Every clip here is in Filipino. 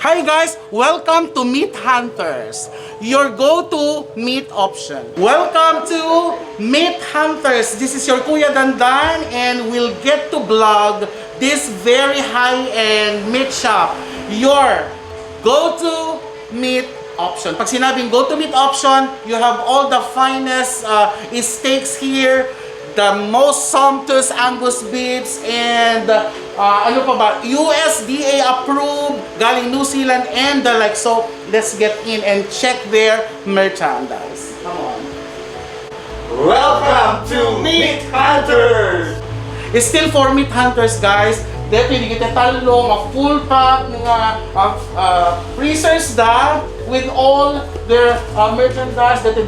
Hi guys! Welcome to Meat Hunters, your go-to meat option. Welcome to Meat Hunters. This is your Kuya Dandan and we'll get to vlog this very high-end meat shop. Your go-to meat option. Pag sinabing go-to meat option, you have all the finest steaks here, the most sumptuous Angus beefs, and ano pa ba? USDA approved, galing New Zealand and the like. So, let's get in and check their merchandise. Come on. Welcome to Meat Hunters! It's still for Meat Hunters, guys. Dito hindi kita talong, a full pack mga freezers da with all their merchandise. Dito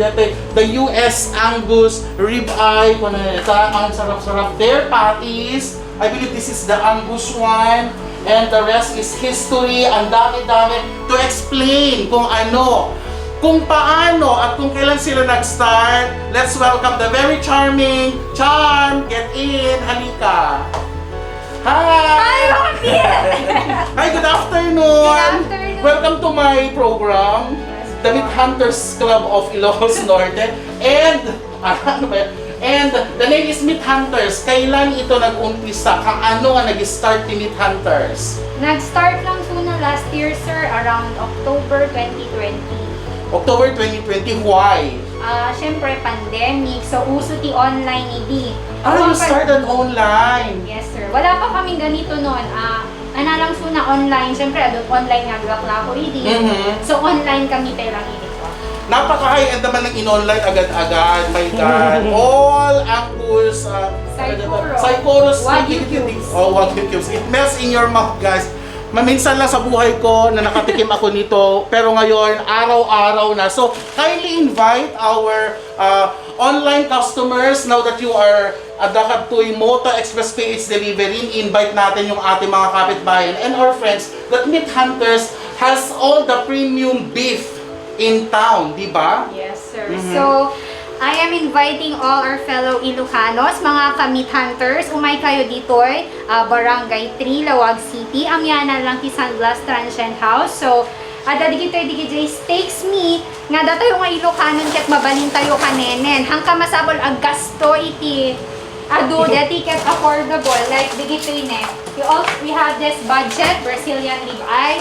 the US Angus ribeye, ang sarap-sarap. Their patties, I believe this is the Angus one, and the rest is history. Ang dami-dami to explain kung ano, kung paano at kung kailan sila nag-start. Let's welcome the very charming Charm. Get in, halika. Hi! Hi, good afternoon! Good afternoon! Welcome to my program, the Meat Hunters Club of Ilocos Norte. And, and the name is Meat Hunters. Kailan ito nag-umpisa? Ano nga nag-start ni Meat Hunters? Nag-start lang po na last year, sir, around October 2020. October 2020, why? Siyempre, pandemic. So, uso ti online idi. You started online? Yes, sir. Wala pa kaming ganito noon. Lang suna online. Siyempre, adot online nga gawak ko idi. So, online kami lang idi ko. Napaka-high-end naman ng in-online agad-agad. My God. All Angus, Psychoros, Wagyu cubes. Oh, Wagyu cubes. It melts in your mouth, guys. Maminsan lang sa buhay ko na nakatikim ako nito, pero ngayon, araw-araw na. So, kindly invite our online customers now that you are Dakatuy Moto Express PH Delivery. Invite natin yung ating mga kapitbayan and our friends that Meat Hunters has all the premium beef in town, di ba? Yes, sir. So, I am inviting all our fellow Ilocanos, mga ka-Meat Hunters. Umay kayo dito'y Barangay 3, Lawag City. Amyanan lang ti San Blas Transient House. So, digito'y steaks meat. Nga dato yung mga Ilocanon ket mabalin tayo kanenen. Hangka masabol ang gasto iti the ticket affordable. Like digito'y ne. We have this budget, Brazilian ribeye.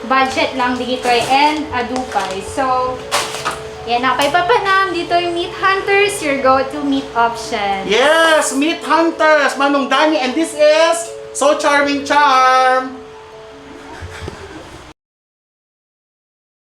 Budget lang digito'y and adupay. So, yan na, kay Papanam, dito yung Meat Hunters, your go-to meat option. Yes, Meat Hunters, Manong Dani, and this is so charming Charm.